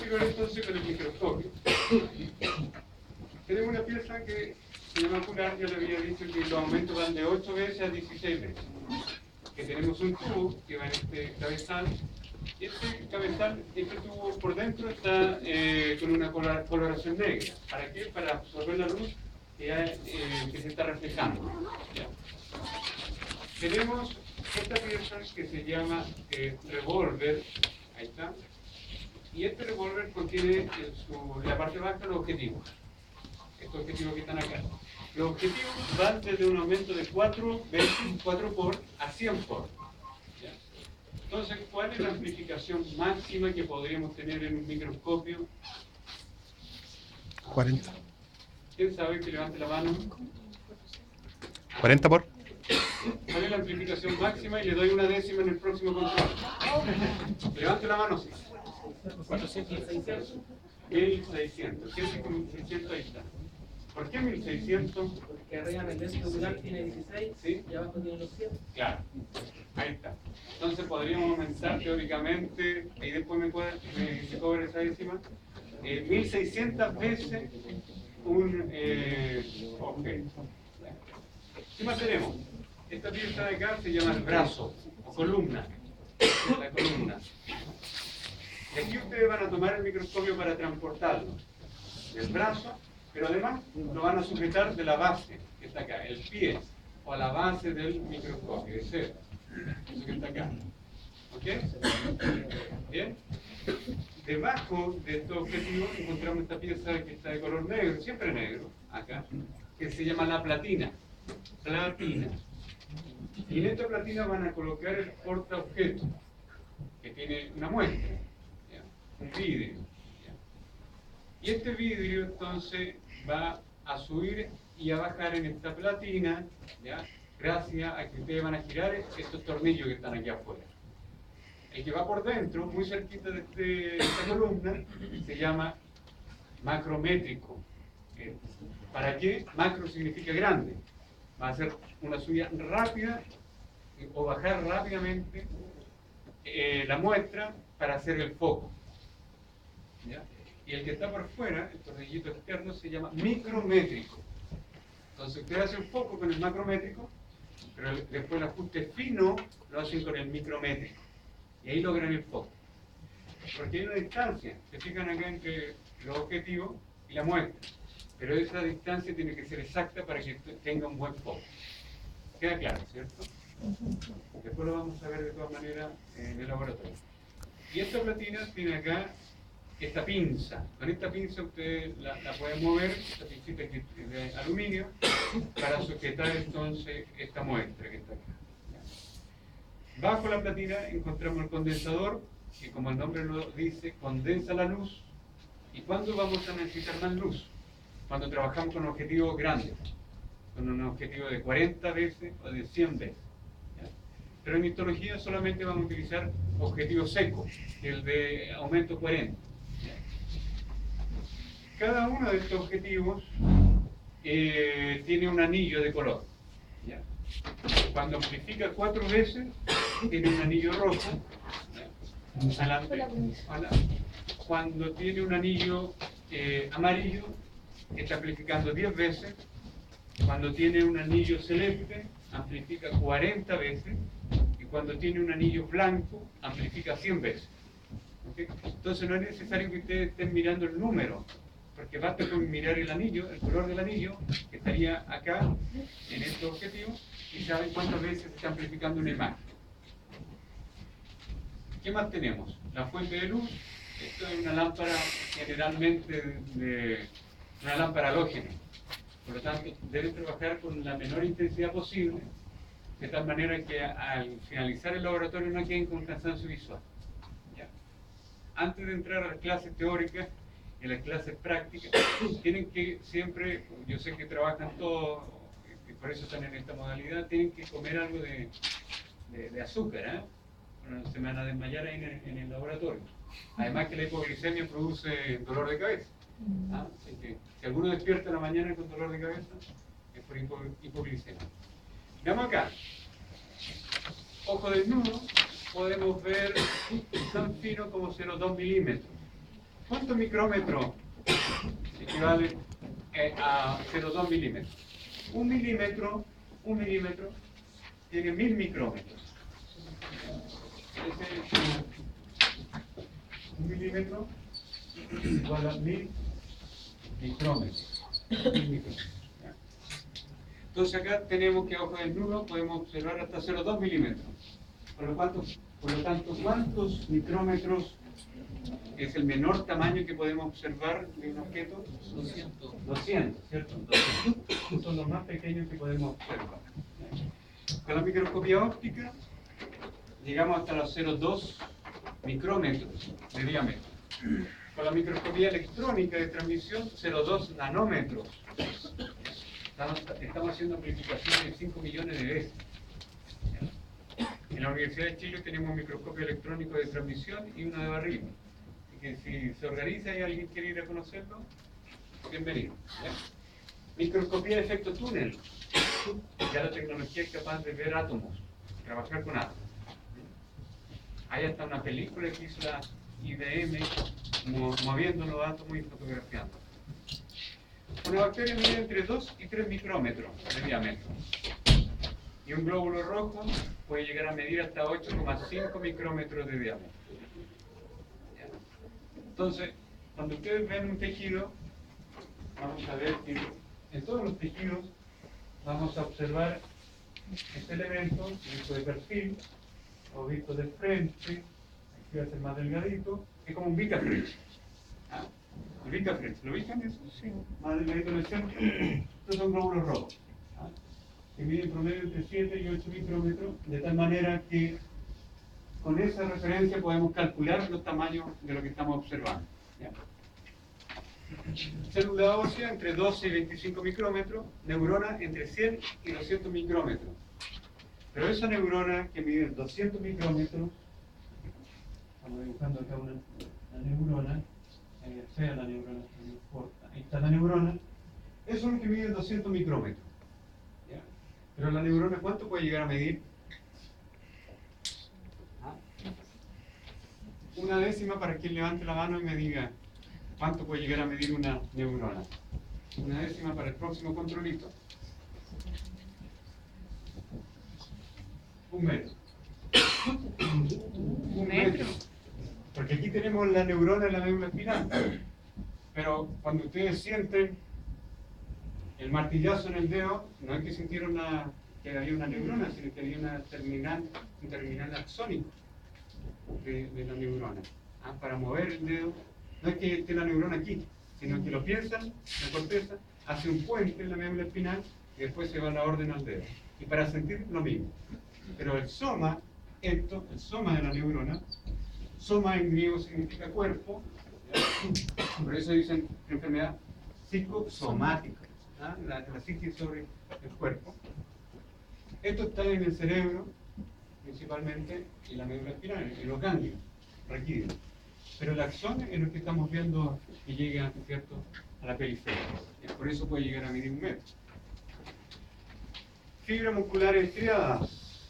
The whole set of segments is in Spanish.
que ver entonces con el microscopio. Tenemos una pieza que se llama ocular, yo le había dicho que los aumentos van de 8 veces a 16 veces. Que tenemos un tubo que va en este cabezal, y este cabezal, este tubo por dentro está con una coloración negra. ¿Para qué? Para absorber la luz que se está reflejando. ¿Ya? Tenemos esta pieza que se llama revólver, ahí está, y este revólver contiene en la parte baja los objetivos, estos objetivos que están acá. Los objetivos van desde un aumento de 4 veces, 4 por, a 100 por. ¿Ya? Entonces, ¿cuál es la amplificación máxima que podríamos tener en un microscopio? 40. ¿Quién sabe que levante la mano? 40 por. ¿Cuál es la amplificación máxima? Y le doy una décima en el próximo control. Levante la mano, sí. 400. 1600. ¿Qué es 1600? Ahí está. ¿Por qué 1600? Porque arriba en el lente ocular tiene 16, ¿Sí? y abajo tiene los 100. Claro. Ahí está. Entonces podríamos aumentar teóricamente, y después me cobra esa décima, 1600 veces un objeto. ¿Qué más tenemos? Esta pieza de acá se llama el brazo o columna. La columna. Y aquí ustedes van a tomar el microscopio para transportarlo del brazo, pero además lo van a sujetar de la base que está acá, el pie, o a la base del microscopio, eso que está acá. ¿Ok? ¿Bien? Debajo de estos objetivos encontramos esta pieza que está de color negro, siempre negro, acá, que se llama la platina. Platina. Y en esta platina van a colocar el portaobjeto, que tiene una muestra, ¿ya? Un vidrio. ¿Ya? Y este vidrio entonces va a subir y a bajar en esta platina, ¿ya? Gracias a que ustedes van a girar estos tornillos que están aquí afuera. El que va por dentro, muy cerquita de esta columna, se llama macrométrico. ¿Para qué? Macro significa grande. Va a ser una subida rápida o bajar rápidamente la muestra para hacer el foco. ¿Ya? Y el que está por fuera, el tornillito externo, se llama micrométrico. Entonces ustedes hacen foco con el macrométrico, pero después el ajuste fino lo hacen con el micrométrico. Y ahí logran el foco. Porque hay una distancia, se fijan acá entre los objetivos y la muestra. Pero esa distancia tiene que ser exacta para que tenga un buen foco. Queda claro, ¿cierto? Después lo vamos a ver de todas maneras en el laboratorio. Y esta platina tiene acá esta pinza. Con esta pinza ustedes la pueden mover, esta pincita que es de aluminio, para sujetar entonces esta muestra que está acá. Bajo la platina encontramos el condensador, que como el nombre lo dice, condensa la luz. ¿Y cuándo vamos a necesitar más luz? Cuando trabajamos con objetivos grandes, con un objetivo de 40 veces o de 100 veces. ¿Ya? Pero en histología solamente vamos a utilizar objetivos secos, el de aumento 40. ¿Ya? Cada uno de estos objetivos tiene un anillo de color. ¿Ya? Cuando amplifica 4 veces, tiene un anillo rojo. Adelante. Cuando tiene un anillo amarillo, está amplificando 10 veces. Cuando tiene un anillo celeste, amplifica 40 veces. Y cuando tiene un anillo blanco, amplifica 100 veces. ¿Okay? Entonces no es necesario que ustedes estén mirando el número, porque basta con mirar el anillo, el color del anillo, que estaría acá, en este objetivo, y saben cuántas veces se está amplificando una imagen. ¿Qué más tenemos? La fuente de luz. Esto es una lámpara generalmente una lámpara halógena. Por lo tanto, deben trabajar con la menor intensidad posible, de tal manera que al finalizar el laboratorio no queden con cansancio visual. ¿Ya? Antes de entrar a las clases teóricas y a las clases prácticas, tienen que siempre, yo sé que trabajan todos, y por eso están en esta modalidad, tienen que comer algo de azúcar, ¿eh? Bueno, se me van a desmayar ahí en el laboratorio. Además que la hipoglicemia produce dolor de cabeza. ¿Ah? Así que si alguno despierta en la mañana con dolor de cabeza, es por hipoglicemia. Veamos acá. Ojo desnudo, podemos ver tan fino como 0,2 milímetros. ¿Cuántos micrómetros equivale a 0,2 milímetros? Un milímetro tiene 1000 micrómetros. Un milímetro igual a 1000 micrómetros. 1000 micrómetros. Entonces acá tenemos que abajo del nudo podemos observar hasta 0,2 milímetros. Por lo tanto, ¿cuántos micrómetros es el menor tamaño que podemos observar de un objeto? 200, ¿cierto? 200 son los más pequeños que podemos observar. Con la microscopía óptica llegamos hasta los 0,2 micrómetros de diámetro. Con la microscopía electrónica de transmisión, 0,2 nanómetros. Estamos haciendo amplificaciones de 5 millones de veces. En la Universidad de Chile tenemos un microscopio electrónico de transmisión y uno de barril. Así que si se organiza y alguien quiere ir a conocerlo, bienvenido. ¿Ya? Microscopía de efecto túnel. Ya la tecnología es capaz de ver átomos, trabajar con átomos. Hay hasta una película que hizo la IBM moviendo los átomos y fotografiando. Una bacteria mide entre 2 y 3 micrómetros de diámetro. Y un glóbulo rojo puede llegar a medir hasta 8,5 micrómetros de diámetro. Entonces, cuando ustedes ven un tejido, vamos a ver que en todos los tejidos vamos a observar este elemento visto de perfil o visto de frente. Aquí va a ser más delgadito, es como un Vicafresh. El Vicafresh, ¿lo ubican eso? Sí. Más delgadito en el centro. Estos son glóbulos rojos, que miden promedio entre 7 y 8 micrómetros, de tal manera que con esa referencia podemos calcular los tamaños de lo que estamos observando. ¿Ya? Célula ósea entre 12 y 25 micrómetros, neurona entre 100 y 200 micrómetros. Pero esa neurona que mide 200 micrómetros, estamos dibujando acá una neurona, sea la neurona, no importa, ahí está la neurona, eso es lo que mide 200 micrómetros. ¿Ya? Pero la neurona, ¿cuánto puede llegar a medir? Una décima para quien levante la mano y me diga cuánto puede llegar a medir una neurona. Una décima para el próximo controlito. 1 metro. 1 metro. Porque aquí tenemos la neurona en la médula espinal. Pero cuando ustedes sienten el martillazo en el dedo, no es que sintieron que había una neurona, sino que había un terminal axónico de la neurona. Para mover el dedo, no es que esté la neurona aquí, sino que lo piensan, la corteza, hace un puente en la médula espinal y después se va la orden al dedo. Y para sentir lo mismo. Pero el soma, el soma de la neurona, soma en griego significa cuerpo, ¿ya? Por eso dicen enfermedad psicosomática, la psique sobre el cuerpo. Esto está en el cerebro, principalmente en la médula espinal, en los ganglios raquídeos. Pero el axón es lo que estamos viendo que llega, ¿cierto?, a la periferia. Por eso puede llegar a medir 1 metro. Fibras musculares estriadas.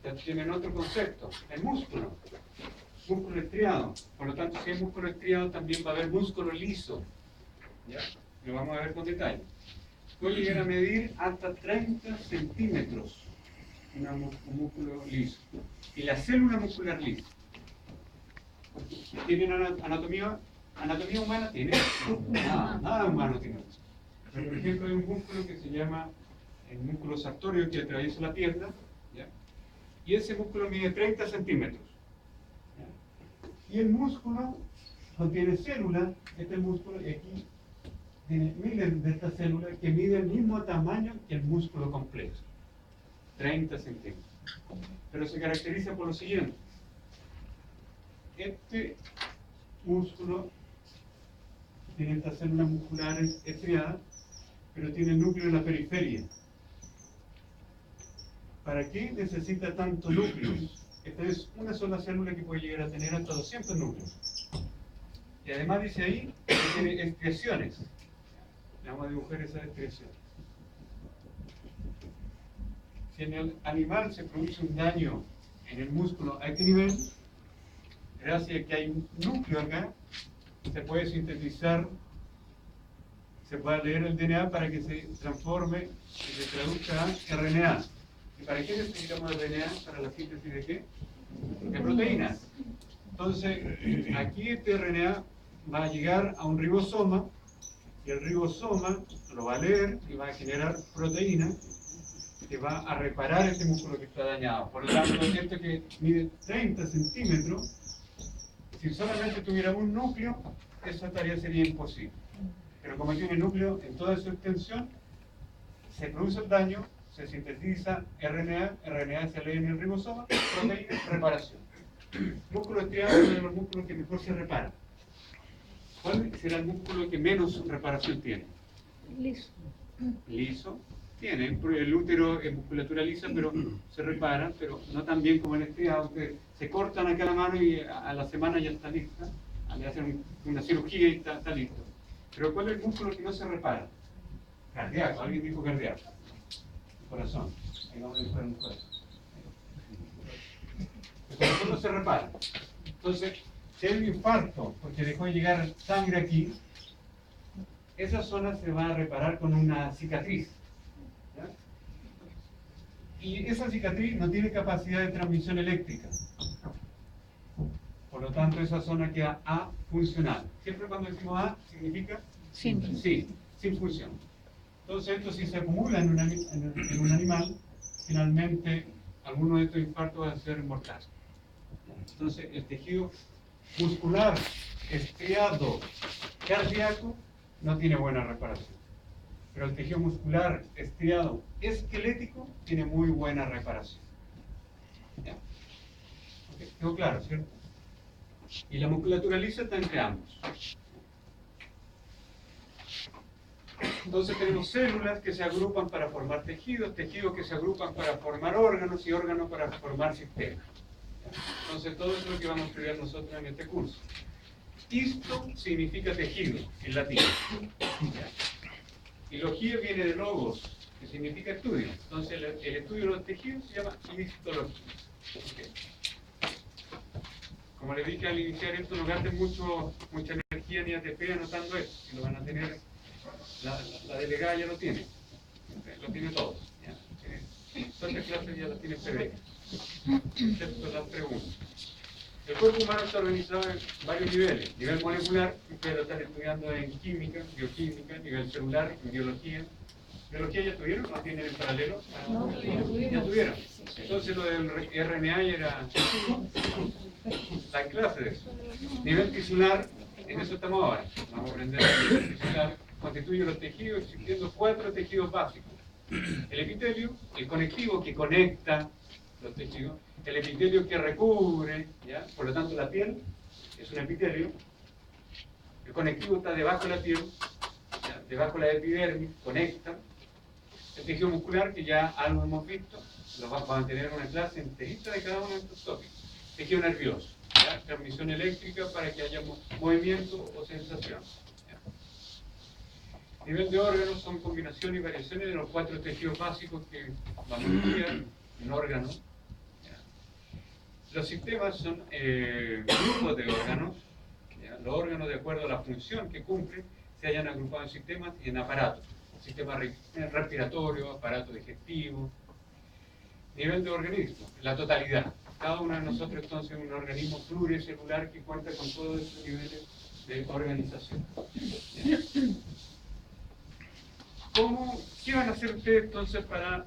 Ya tienen otro concepto, el músculo. Músculo estriado. Por lo tanto, si hay músculo estriado, también va a haber músculo liso. ¿Ya? Lo vamos a ver con detalle. Puede llegar a medir hasta 30 centímetros un músculo liso. Y la célula muscular lisa. ¿Tienen anatomía humana? ¿Tiene? Nada humano tiene. Pero, por ejemplo, hay un músculo que se llama el músculo sartorio que atraviesa la pierna, ¿ya? Y ese músculo mide 30 centímetros. ¿Ya? Y el músculo contiene células, este músculo, y aquí tiene miles de estas células que miden el mismo tamaño que el músculo completo, 30 centímetros. Pero se caracteriza por lo siguiente. Este músculo tiene estas células musculares estriadas, pero tiene el núcleo en la periferia. ¿Para qué necesita tantos núcleos? Esta es una sola célula que puede llegar a tener hasta 200 núcleos. Y además dice ahí que tiene excreciones. Vamos a dibujar esas excreciones. Si en el animal se produce un daño en el músculo a este nivel, gracias a que hay un núcleo acá, se puede sintetizar, se puede leer el DNA para que se transforme y se traduzca a RNA. ¿Y para qué necesitamos RNA? ¿Para la síntesis de qué? De proteínas. Entonces, aquí este RNA va a llegar a un ribosoma, y el ribosoma lo va a leer y va a generar proteína que va a reparar este músculo que está dañado. Por lo tanto, esto que mide 30 centímetros, si solamente tuviera un núcleo, esa tarea sería imposible. Pero como tiene núcleo en toda su extensión, se produce el daño, se sintetiza RNA se lee en el ribosoma, proteína, reparación. Músculo estriado es uno de los músculos que mejor se repara. ¿Cuál será el músculo que menos reparación tiene? Liso. Liso. Tiene, el útero es musculatura lisa, pero se repara, pero no tan bien como el estriado, que se cortan acá la mano y a la semana ya está lista, le hacen una cirugía y está listo. Pero ¿cuál es el músculo que no se repara? Cardíaco, alguien dijo cardíaco. Corazón. Ahí vamos a buscar un corazón. El corazón no se repara. Entonces, si hay un infarto, porque dejó de llegar sangre aquí, esa zona se va a reparar con una cicatriz. ¿Ya? Y esa cicatriz no tiene capacidad de transmisión eléctrica. Por lo tanto, esa zona queda afuncional. Siempre cuando decimos A, significa Sin. sí, sin función. Entonces, esto si se acumula en un animal, finalmente alguno de estos infartos va a ser mortal. Entonces, el tejido muscular, estriado, cardíaco, no tiene buena reparación. Pero el tejido muscular, estriado, esquelético, tiene muy buena reparación. ¿Ya? Okay, quedó claro, ¿cierto? Y la musculatura lisa está entre ambos. Entonces tenemos células que se agrupan para formar tejidos, tejidos que se agrupan para formar órganos y órganos para formar sistemas. Entonces todo eso es lo que vamos a estudiar nosotros en este curso. Histo significa tejido en latín. Y logía viene de logos, que significa estudio. Entonces el estudio de los tejidos se llama histología. Okay. Como les dije al iniciar esto, no gasten mucha energía ni ATP anotando esto, si lo van a tener. La delegada ya lo tiene todo. Todas estas clases ya las tiene PDF, excepto las preguntas. El cuerpo humano está organizado en varios niveles. Nivel molecular, ustedes lo están estudiando en química, bioquímica, nivel celular, en biología. ¿Biología ya tuvieron? ¿No tienen en paralelo? No, ya tuvieron. Entonces lo del RNA era la clase de eso. Nivel tisular, en eso estamos ahora. Vamos a aprender a nivel tisular. Constituye los tejidos, existiendo 4 tejidos básicos. El epitelio, el conectivo que conecta los tejidos, el epitelio que recubre, ¿ya? Por lo tanto la piel es un epitelio, el conectivo está debajo de la piel, ¿ya? Debajo de la epidermis, conecta, el tejido muscular que ya algo hemos visto, lo vamos a tener una clase enterita de cada uno de estos tópicos. Tejido nervioso, ¿ya? Transmisión eléctrica para que haya movimiento o sensación. Nivel de órganos son combinaciones y variaciones de los 4 tejidos básicos que vamos a estudiar en órganos. Los sistemas son grupos de órganos. ¿Ya? Los órganos, de acuerdo a la función que cumplen, se hayan agrupado en sistemas y en aparatos. Sistema respiratorio, aparato digestivo. Nivel de organismo, la totalidad. Cada uno de nosotros entonces es un organismo pluricelular que cuenta con todos esos niveles de organización. ¿Ya? ¿Qué van a hacer ustedes entonces para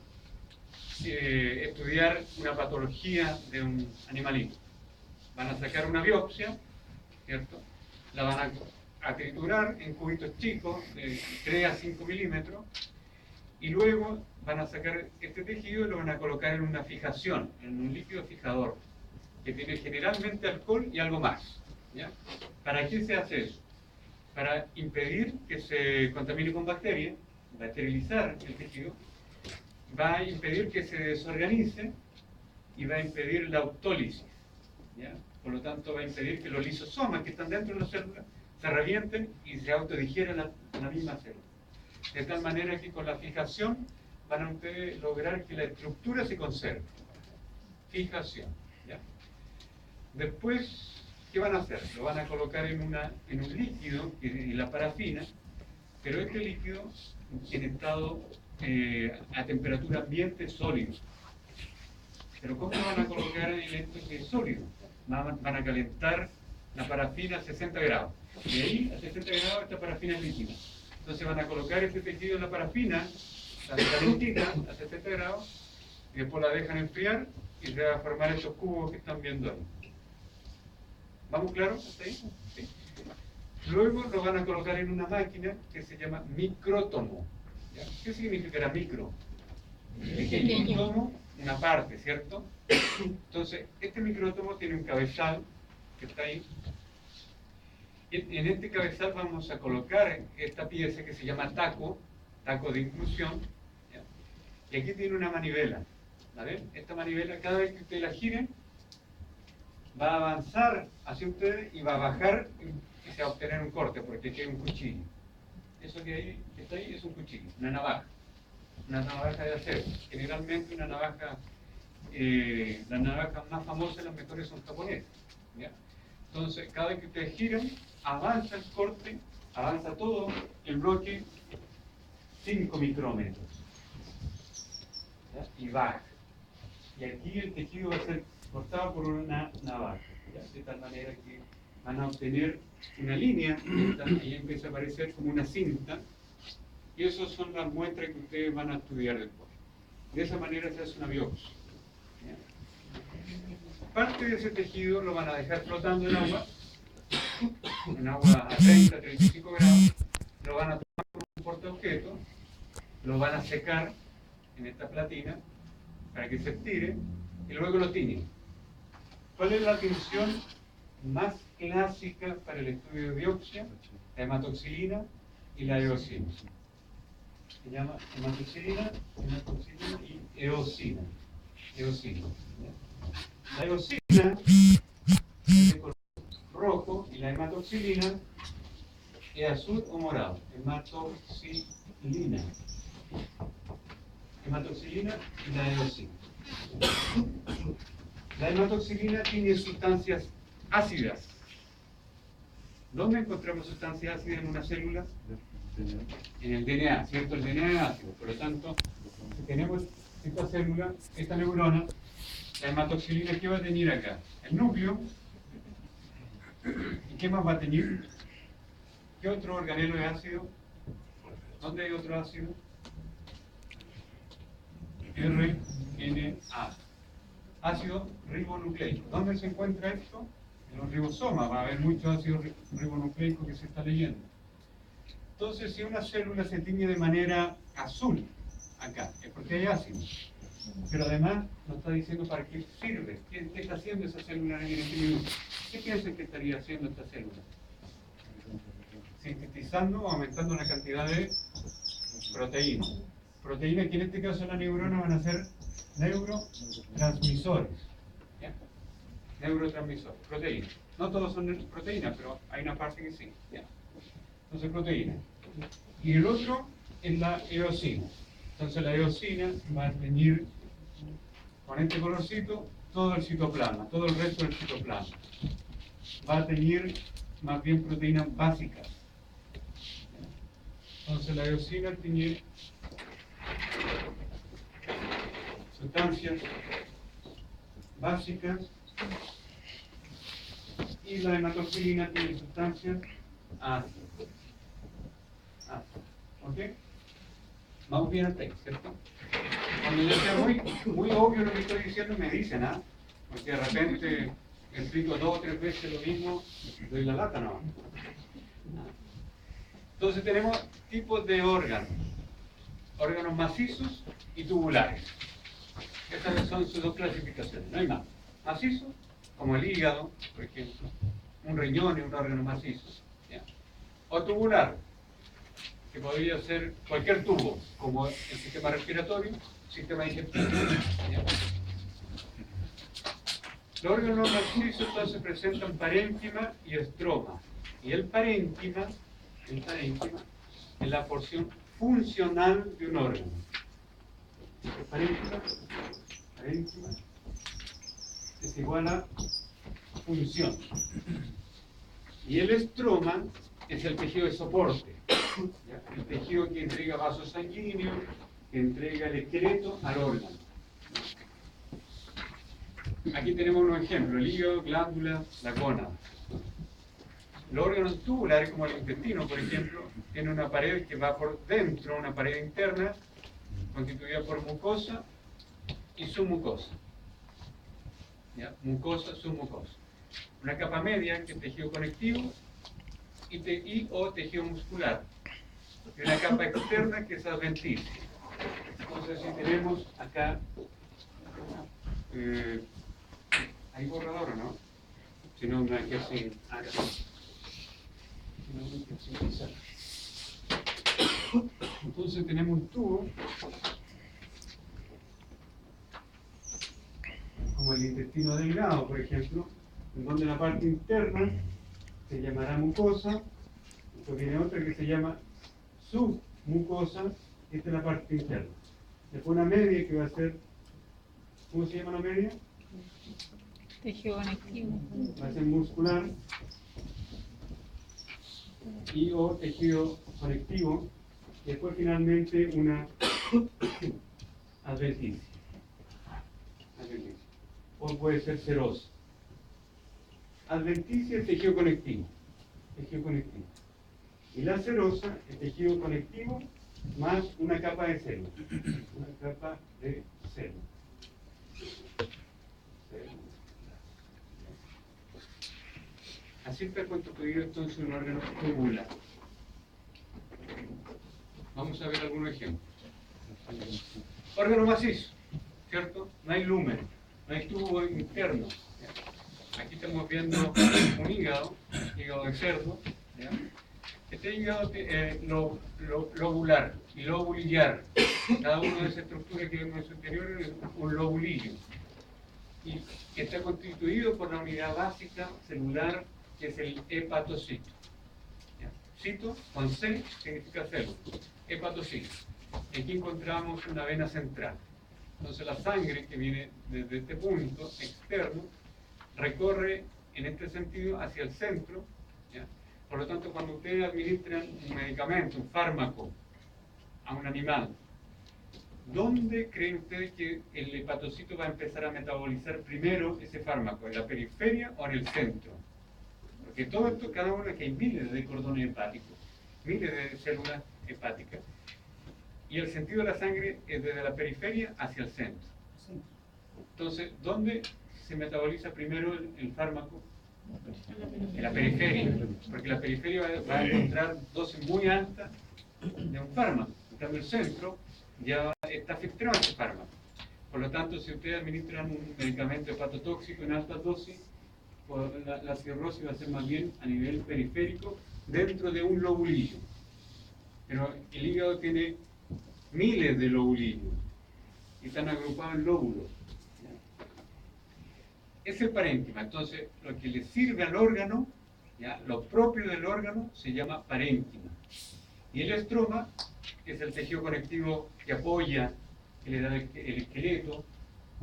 estudiar una patología de un animalito? Van a sacar una biopsia, ¿cierto? La van a triturar en cubitos chicos de 3 a 5 milímetros y luego van a sacar este tejido y lo van a colocar en una fijación, en un líquido fijador que tiene generalmente alcohol y algo más. ¿Ya? ¿Para qué se hace eso? Para impedir que se contamine con bacterias, va a esterilizar el tejido, va a impedir que se desorganice y va a impedir la autólisis. ¿Ya? Por lo tanto, va a impedir que los lisosomas que están dentro de la célula se revienten y se autodigieran la misma célula. De tal manera que con la fijación van a ustedes lograr que la estructura se conserve. Fijación. ¿Ya? Después ¿qué van a hacer? Lo van a colocar en un líquido, en la parafina, pero este líquido en estado a temperatura ambiente sólido. Pero ¿cómo lo van a colocar en esto que es sólido? Van a calentar la parafina a 60 grados. Y ahí a 60 grados esta parafina es líquida. Entonces van a colocar este tejido en la parafina, la calentita a 60 grados, y después la dejan enfriar y se va a formar estos cubos que están viendo ahí. ¿Vamos claros hasta ahí? Sí. Luego lo van a colocar en una máquina que se llama micrótomo. ¿Ya? ¿Qué significará micro? Pequeño. Tomo, una parte, ¿cierto? Entonces, este micrótomo tiene un cabezal que está ahí. Y en este cabezal vamos a colocar esta pieza que se llama taco de inclusión. ¿Ya? Y aquí tiene una manivela. ¿Vale? Esta manivela, cada vez que ustedes la giren, va a avanzar hacia ustedes y va a bajar y se va a obtener un corte, porque aquí hay un cuchillo. Eso que está ahí es un cuchillo, una navaja de acero. Generalmente una navaja, las navajas más famosas, las mejores son japonesas. ¿Ya? Entonces, cada vez que ustedes giran, avanza el corte, avanza todo el bloque 5 micrómetros. ¿Ya? Y baja. Y aquí el tejido va a ser cortado por una navaja, ¿ya? De tal manera que van a obtener una línea, y empieza a aparecer como una cinta, y esas son las muestras que ustedes van a estudiar después. De esa manera se hace una biopsia. ¿Ya? Parte de ese tejido lo van a dejar flotando en agua a 30, 35 grados, lo van a tomar como un portaobjeto, lo van a secar en esta platina para que se estire y luego lo tiñen. ¿Cuál es la tinción más clásica para el estudio de biopsia? La hematoxilina y la eosina. Se llama hematoxilina y eosina. La eosina es de color rojo y la hematoxilina es azul o morado. Hematoxilina y la eosina. La hematoxilina tiene sustancias ácidas. ¿Dónde encontramos sustancias ácidas en una célula? En el DNA, ¿cierto? El DNA es ácido. Por lo tanto, si tenemos esta célula, esta neurona, la hematoxilina, ¿qué va a tener acá? El núcleo. ¿Y qué más va a tener? ¿Qué otro organelo es ácido? ¿Dónde hay otro ácido? RNA. Ácido ribonucleico. ¿Dónde se encuentra esto? En los ribosomas. Va a haber mucho ácido ribonucleico que se está leyendo. Entonces, si una célula se tiñe de manera azul, acá, es porque hay ácido. Pero además nos está diciendo para qué sirve. ¿Qué está haciendo esa célula en este minuto? ¿Qué piensan que estaría haciendo esta célula? Sintetizando o aumentando la cantidad de proteínas. Proteínas que en este caso la neurona van a ser neurotransmisores. ¿Ya? Neurotransmisores, proteínas. No todos son proteínas, pero hay una parte que sí. ¿Ya? Entonces, proteínas. Y el otro es la eosina. Entonces, la eosina va a teñir con este colorcito todo el citoplasma, todo el resto del citoplasma. Va a teñir más bien proteínas básicas. Entonces, la eosina tiñe sustancias básicas y la hematoxilina tiene sustancias ácidas. ¿Ok? Vamos bien hasta ahí, ¿cierto? Cuando ya sea muy obvio lo que estoy diciendo, me dicen, ¿ah? Porque de repente explico 2 o 3 veces lo mismo, doy la lata, ¿no? Entonces tenemos tipos de órganos. Órganos macizos y tubulares. Estas son sus dos clasificaciones, no hay más. Macizo, como el hígado, por ejemplo. Un riñón es un órgano macizo. ¿Ya? O tubular, que podría ser cualquier tubo, como el sistema respiratorio, sistema digestivo. ¿Ya? Los órganos macizos entonces presentan parénquima y estroma. Y el parénquima es la porción funcional de un órgano. Parénquima es igual a función. Y el estroma es el tejido de soporte, ¿ya? El tejido que entrega vasos sanguíneos, que entrega el esqueleto al órgano. Aquí tenemos unos ejemplos: el hígado, glándula, la gónada. Los órganos tubulares, como el intestino, por ejemplo, tienen una pared que va por dentro, una pared interna, constituida por mucosa y submucosa. ¿Ya? Mucosa, submucosa. Una capa media, que es tejido conectivo, o tejido muscular. Y una capa externa, que es adventicia. Entonces, si tenemos acá, ¿hay borrador o no? Si no, me quedo sin acá. Entonces tenemos un tubo, como el intestino delgado, por ejemplo, en donde la parte interna se llamará mucosa. Después viene otra que se llama submucosa. Esta es la parte interna. Después una media que va a ser, ¿cómo se llama la media? Tejido conectivo. Va a ser muscular o tejido conectivo. Y después finalmente una adventicia. O puede ser serosa. Adventicia es tejido conectivo. Tejido conectivo. Y la serosa es tejido conectivo más una capa de célula. Una capa de célula. Así está constituido entonces un órgano tubular. Vamos a ver algunos ejemplos. Órgano macizo, ¿cierto? No hay lumen, no hay tubo interno. ¿Ya? Aquí estamos viendo un hígado de cerdo. ¿Ya? Este hígado lobular y lobulillar. Cada una de esas estructuras que vemos en su interior es un lobulillo. Y está constituido por la unidad básica celular, que es el hepatocito. ¿Ya? Cito, con C, significa célula. Hepatocito. Aquí encontramos una vena central. Entonces la sangre que viene desde este punto externo recorre en este sentido hacia el centro. ¿Ya? Por lo tanto, cuando ustedes administran un medicamento, un fármaco a un animal, ¿dónde creen ustedes que el hepatocito va a empezar a metabolizar primero ese fármaco? ¿En la periferia o en el centro? Porque todo esto, cada uno, que hay miles de cordones hepáticos, miles de células hepáticas. Y el sentido de la sangre es desde la periferia hacia el centro. Entonces, ¿dónde se metaboliza primero el fármaco? En la periferia. Porque la periferia va a encontrar dosis muy altas de un fármaco. En cambio, el centro ya está filtrado ese fármaco. Por lo tanto, si ustedes administran un medicamento hepatotóxico en altas dosis, pues la cirrosis va a ser más bien a nivel periférico, dentro de un lobulillo. Pero el hígado tiene miles de lobulillos y están agrupados en lóbulos. Es el parénquima. Entonces, lo que le sirve al órgano, ¿ya? Lo propio del órgano, se llama parénquima. Y el estroma es el tejido conectivo que apoya, que le da el esqueleto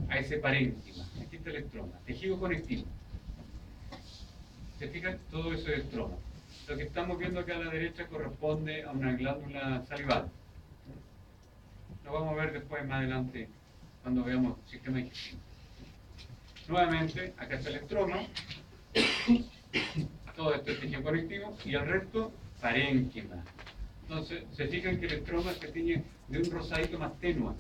a ese parénquima. Aquí está el estroma, tejido conectivo. ¿Se fijan? Todo eso es estroma. Lo que estamos viendo acá a la derecha corresponde a una glándula salival. Lo vamos a ver después, más adelante, cuando veamos el sistema digestivo. Nuevamente, acá está el estroma, todo esto es tejido conectivo, y el resto, parénquima. Entonces, se fijan que el estroma se tiñe de un rosadito más tenue.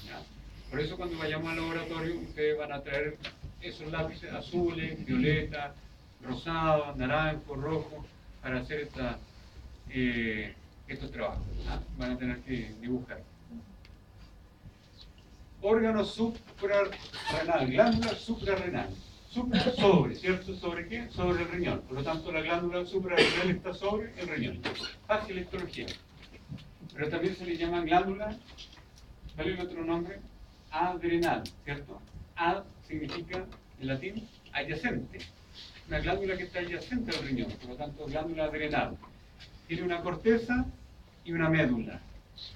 ¿Ya? Por eso cuando vayamos al laboratorio, ustedes van a traer esos lápices azules, violetas, rosados, naranjos, rojos, para hacer estos trabajos. ¿Ah? Van a tener que dibujar. Órgano suprarrenal, glándula suprarrenal. Supra, sobre, ¿cierto? ¿Sobre qué? Sobre el riñón. Por lo tanto, la glándula suprarrenal está sobre el riñón. Fácil histología. Pero también se le llama glándula, ¿cuál es el otro nombre? Adrenal, ¿cierto? Ad significa, en latín, adyacente. Una glándula que está adyacente al riñón. Por lo tanto, glándula adrenal. Tiene una corteza y una médula.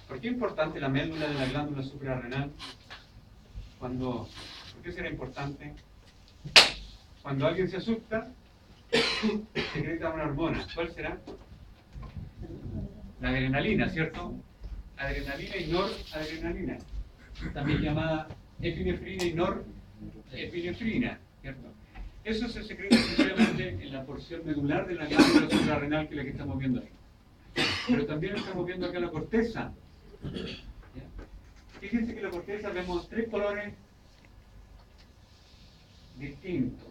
¿Por qué es importante la médula de la glándula suprarrenal? ¿Por qué será importante? cuando alguien se asusta, secreta una hormona. ¿Cuál será? La adrenalina, ¿cierto? Adrenalina y noradrenalina, también llamada epinefrina y norepinefrina, ¿cierto? Eso se secreta especialmente en la porción medular de la glándula suprarrenal, que es la que estamos viendo ahí. Pero también estamos viendo acá la corteza. ¿Ya? Fíjense que en la corteza vemos 3 colores distintos,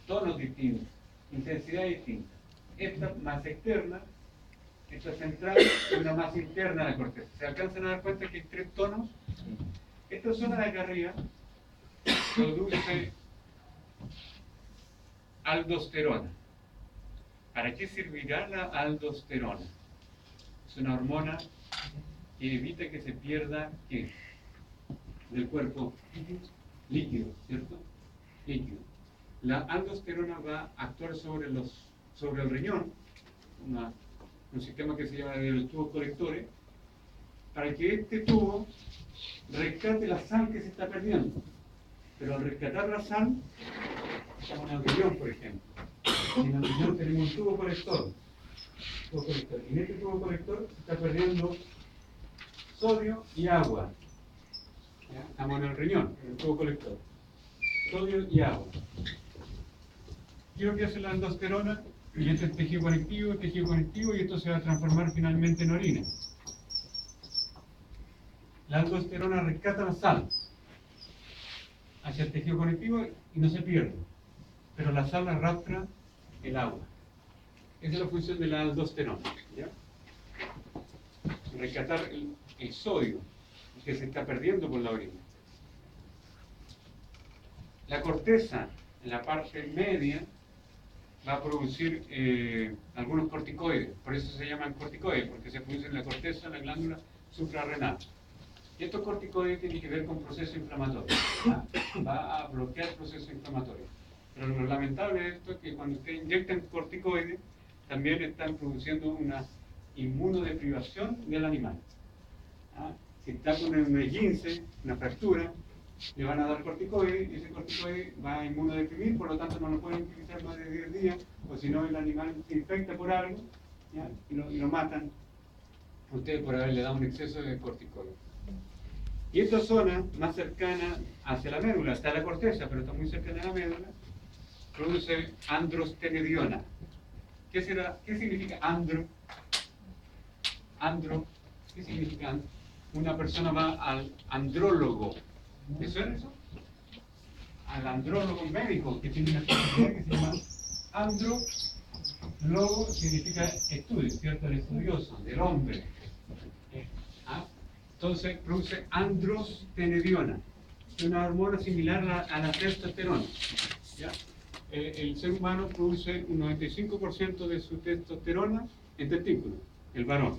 tonos distintos, intensidad distinta. Esta más externa, esta central y una más interna de la corteza. ¿Se alcanzan a dar cuenta que hay 3 tonos? Esta zona de acá arriba produce aldosterona. ¿Para qué servirá la aldosterona? Es una hormona que evita que se pierda, ¿qué? Del cuerpo líquido, ¿cierto? Líquido. La aldosterona va a actuar sobre el riñón, un sistema que se llama de los tubos colectores, para que este tubo rescate la sal que se está perdiendo. Pero al rescatar la sal, como en el riñón, por ejemplo, y en el riñón tenemos un tubo colector, y en este tubo colector se está perdiendo sodio y agua. ¿Ya? Estamos en el riñón, en el tubo colector, sodio y agua. ¿Qué es lo que hace la aldosterona? Y este es tejido conectivo, y esto se va a transformar finalmente en orina. La aldosterona rescata la sal hacia el tejido conectivo y no se pierde, pero la sal arrastra el agua. Esa es la función de la aldosterona, ¿ya? Rescatar el sodio que se está perdiendo por la orina. La corteza, en la parte media, va a producir algunos corticoides, por eso se llaman corticoides, porque se producen en la corteza, en la glándula suprarrenal. Y estos corticoides tienen que ver con procesos inflamatorios, ¿ah? Va a bloquear procesos inflamatorios. Pero lo lamentable de esto es que cuando ustedes inyectan corticoides, también están produciendo una inmunodeprivación del animal. ¿Ah? Si está con un esguince, una fractura, le van a dar corticoides y ese corticoide va a inmunodeprimir, por lo tanto no lo pueden utilizar más de 10 días, o si no el animal se infecta por algo, ¿ya? Y lo matan ustedes por haberle dado un exceso de corticoides. Y esta zona más cercana hacia la médula, está la corteza, pero está muy cercana a la médula, produce androstenediona. ¿Qué significa andro? Andro, ¿qué significa andro? Una persona va al andrólogo. ¿Te suena eso? Al andrólogo médico, que tiene una especialidad que se llama andrólogo, significa estudio, ¿cierto? El estudioso, del hombre. ¿Ah? Entonces produce androstenediona, una hormona similar a la testosterona. ¿Ya? El ser humano produce un 95% de su testosterona en testículos, el varón,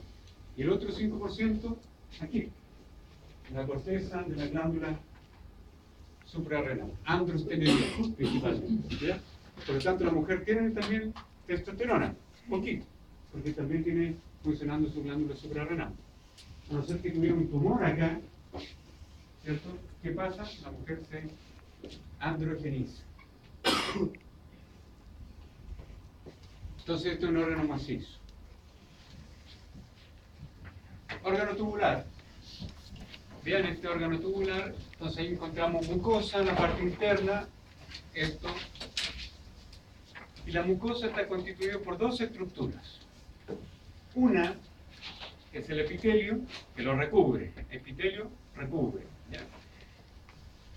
y el otro 5% aquí, en la corteza de la glándula suprarrenal, androstenediona principalmente. ¿Ya? Por lo tanto, la mujer tiene también testosterona, poquito, porque también tiene funcionando su glándula suprarrenal. A no ser que tuviera un tumor acá, ¿cierto? ¿Qué pasa? La mujer se androgeniza. Entonces, esto es un órgano macizo. Órgano tubular. Vean este órgano tubular. Entonces ahí encontramos mucosa en la parte interna. Esto. Y la mucosa está constituida por 2 estructuras. Una, que es el epitelio, que lo recubre. Epitelio recubre. ¿Ya?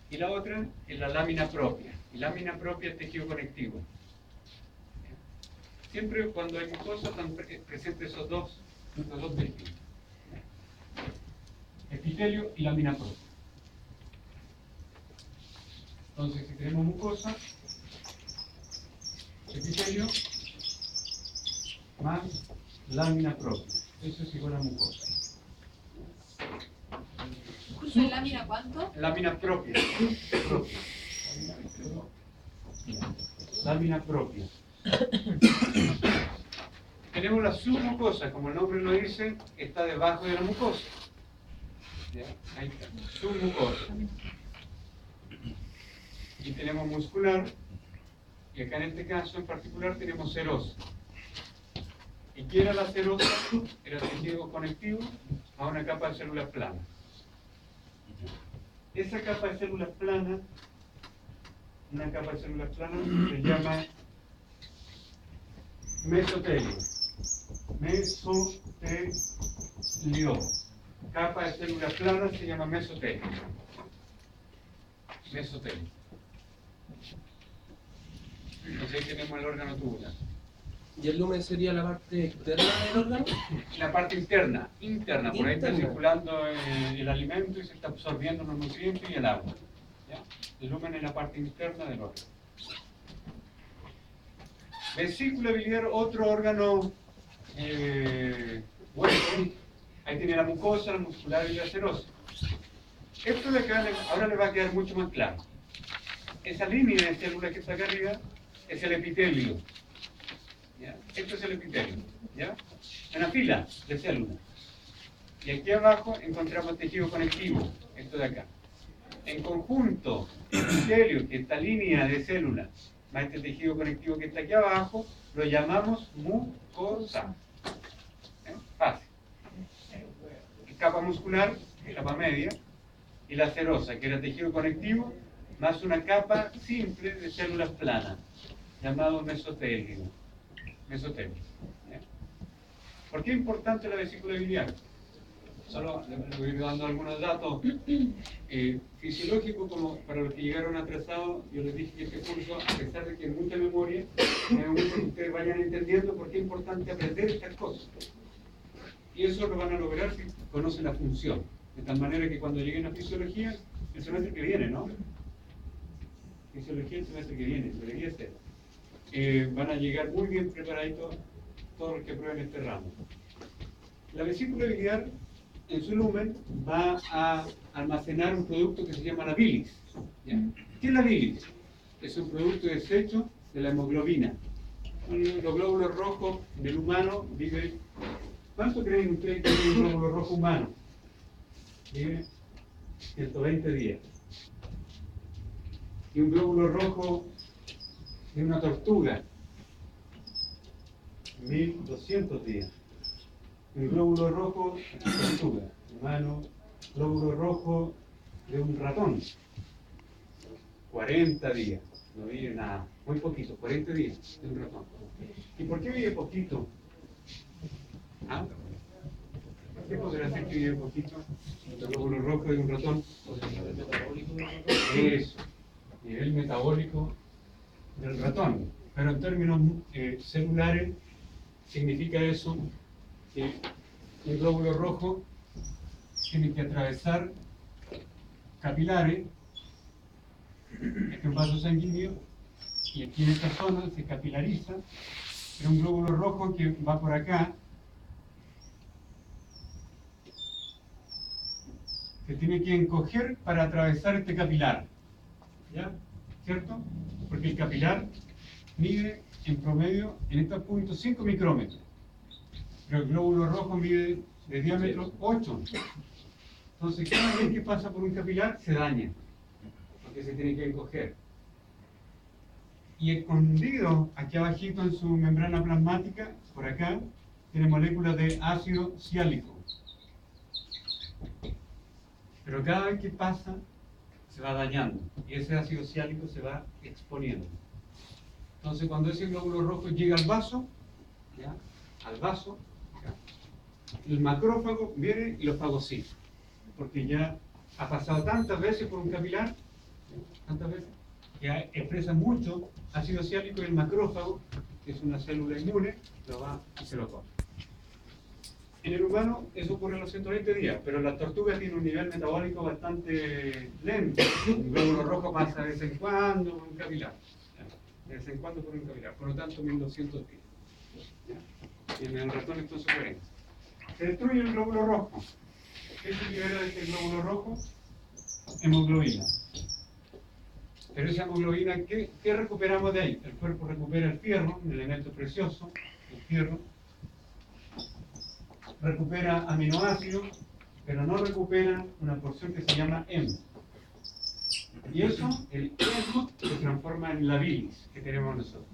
Y la otra es la lámina propia. Y lámina propia es tejido conectivo. Siempre cuando hay mucosa están presentes esos dos tejidos. Epitelio y lámina propia. Entonces, si tenemos mucosa, epitelio más lámina propia. Eso es igual a mucosa. ¿Curso de lámina cuánto? Lámina propia. Lámina propia. Tenemos la submucosa, como el nombre lo dice, está debajo de la mucosa. ¿Ya? Ahí está, submucosa. Y tenemos muscular Y acá en este caso en particular tenemos serosa. ¿Y qué era la serosa? Era tejido conectivo a una capa de células planas. Esa capa de células planas, una capa de células planas, se llama mesotelio. Mesotelio. Capa de células planas se llama mesotelio. Mesotelio. Entonces ahí tenemos el órgano tubular. ¿Y el lumen sería la parte externa del órgano? La parte interna, por ahí está Interna. circulando el alimento y se está absorbiendo los nutrientes y el agua. ¿Ya? El lumen es la parte interna del órgano. Vesícula biliar, otro órgano bueno, ahí tiene la mucosa, la muscular y la serosa. Esto de acá ahora le va a quedar mucho más claro. Esa línea de células que está acá arriba es el epitelio. ¿Ya? Esto es el epitelio. ¿Ya? Una fila de células. Y aquí abajo encontramos tejido conectivo, esto de acá. En conjunto, el epitelio, que esta línea de células, más este tejido conectivo que está aquí abajo, lo llamamos mucosa. Fácil. Capa muscular, capa media, y la serosa, que era tejido conectivo, más una capa simple de células planas, llamado mesotelio. Mesotelio. ¿Ya? ¿Por qué es importante la vesícula biliar? Solo les voy a ir dando algunos datos fisiológicos, como para los que llegaron atrasados. Yo les dije que este curso, a pesar de que es mucha memoria, me gusta que ustedes vayan entendiendo por qué es importante aprender estas cosas. Y eso lo van a lograr si conocen la función. De tal manera que cuando lleguen a fisiología, el semestre que viene, ¿no? Fisiología el semestre que viene, debería ser. Van a llegar muy bien preparaditos todos los que prueben este ramo. La vesícula biliar, en su lumen, va a almacenar un producto que se llama la bilis. ¿Ya? ¿Qué es la bilis? Es un producto desecho de la hemoglobina. Los glóbulos rojos del humano viven... ¿Cuánto creen ustedes que tiene un glóbulo rojo humano? Vive 120 días. Y un glóbulo rojo de una tortuga, 1200 días. Un glóbulo rojo de tortuga, humano, glóbulo rojo de un ratón, 40 días. No vive nada, muy poquito, 40 días de un ratón. ¿Y por qué vive poquito? ¿Ah? ¿Qué podría ser que vive poquito? El glóbulo rojo de un ratón. Eso, nivel metabólico del ratón. Pero en términos celulares, significa eso que un glóbulo rojo tiene que atravesar capilares, este es un vaso sanguíneo, y aquí en esta zona se capilariza, pero un glóbulo rojo que va por acá, se tiene que encoger para atravesar este capilar. ¿Ya? ¿Cierto? Porque el capilar mide en promedio en estos puntos 5 micrómetros. Pero el glóbulo rojo mide de diámetro 8. Entonces, cada vez que pasa por un capilar se daña, porque se tiene que encoger. Y escondido aquí abajito en su membrana plasmática, por acá, tiene moléculas de ácido ciálico. Pero cada vez que pasa, se va dañando, y ese ácido ciálico se va exponiendo. Entonces, cuando ese glóbulo rojo llega al vaso, ¿ya? Al vaso, ¿ya? El macrófago viene y lo fagocita, porque ya ha pasado tantas veces por un capilar, tantas veces, que expresa mucho ácido ciálico, y el macrófago, que es una célula inmune, lo va y se lo come. En el humano eso ocurre a los 120 días, pero la tortuga tiene un nivel metabólico bastante lento. Un glóbulo rojo pasa de vez en cuando por un capilar. ¿Ya? De vez en cuando por un capilar. Por lo tanto, 1200 días. ¿Ya? Y en el ratón entonces 40. Se destruye el glóbulo rojo. ¿Qué se libera de este glóbulo rojo? Hemoglobina. Pero esa hemoglobina, ¿qué recuperamos de ahí? El cuerpo recupera el fierro, un elemento precioso, el fierro. Recupera aminoácidos, pero no recupera una porción que se llama hemo. Y eso, eso se transforma en la bilis que tenemos nosotros.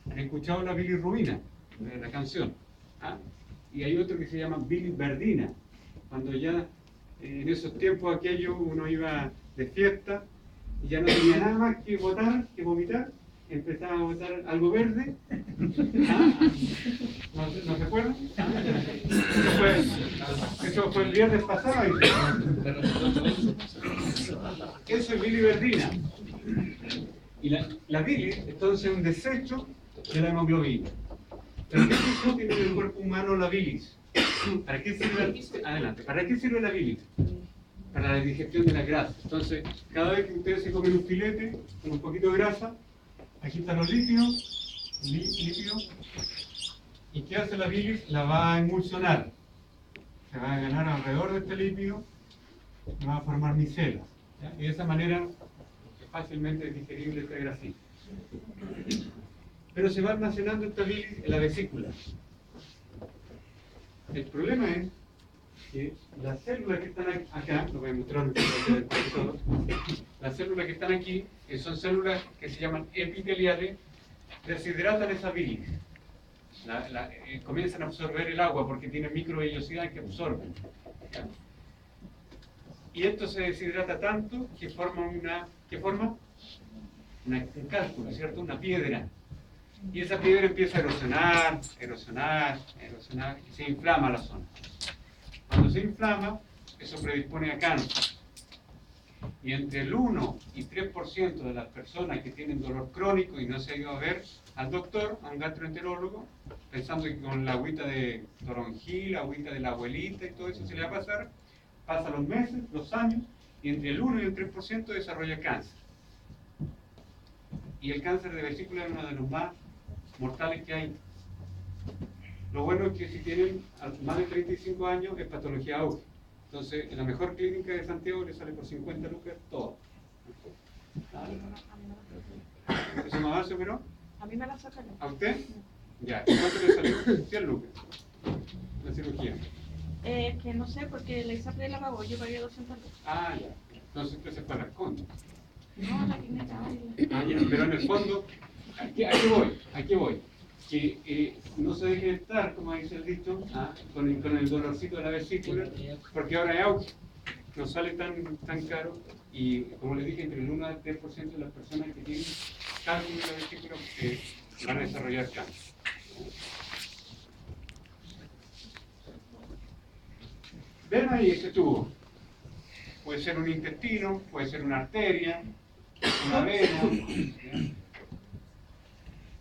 ¿Han escuchado la bilirrubina de la canción? ¿Ah? Y hay otro que se llama biliverdina. Cuando ya en esos tiempos aquello uno iba de fiesta y ya no tenía nada más que botar, que vomitar, empezaba a botar algo verde. ¿Ah? ¿No se acuerdan? ¿Ah? Eso fue el viernes pasado. Eso es biliverdina. Y la bilis, entonces, es un desecho de la hemoglobina. ¿Pero qué función tiene en el cuerpo humano la bilis? ¿Para qué sirve adelante? ¿Para qué sirve la bilis? Para la digestión de la grasa. Entonces, cada vez que ustedes se comen un filete con un poquito de grasa, aquí están los lípidos, ¿y qué hace la bilis? La va a emulsionar. Se va a ganar alrededor de este lípido y va a formar micelas. ¿Ya? Y de esa manera es fácilmente digerible esta grasita. Pero se va almacenando esta bilis en la vesícula. El problema es que las células que están acá, lo voy a mostrar un poco, las células que están aquí, que son células que se llaman epiteliales, deshidratan esa bilis. Comienzan a absorber el agua porque tienen microvellosidad que absorben. ¿Ya? Y esto se deshidrata tanto que forma ¿qué forma? Un cálculo, ¿cierto? Una piedra. Y esa piedra empieza a erosionar, y se inflama la zona. Cuando se inflama, eso predispone a cáncer. Y entre el 1 y 3% de las personas que tienen dolor crónico y no se ha ido a ver al doctor, a un gastroenterólogo, pensando que con la agüita de toronjil, la agüita de la abuelita y todo eso se le va a pasar, pasa los meses, los años, y entre el 1 y el 3% desarrolla cáncer. Y el cáncer de vesícula es uno de los más mortales que hay. Lo bueno es que si tienen más de 35 años es patología auge. Entonces, en la mejor clínica de Santiago le sale por 50 lucas todo. ¿Su mamá se operó? A mí me la sacaron. ¿A usted? Ya. ¿Cuánto le salió? 100 lucas. La cirugía. Que no sé, porque la ISAPRE la pagó, yo pagué 200 lucas. Ah, ya. Entonces usted se fue a las contas. No, la clínica. Ah, ya. Pero en el fondo, aquí voy. Que no se deje de estar, como dice el dicho, con el dolorcito de la vesícula, porque ahora hay auge, no sale tan caro, y como les dije, entre el 1 al 3% de las personas que tienen cálculo de la vesícula van a desarrollar cáncer. Ven ahí ese tubo. Puede ser un intestino, puede ser una arteria, una vena, ¿ya?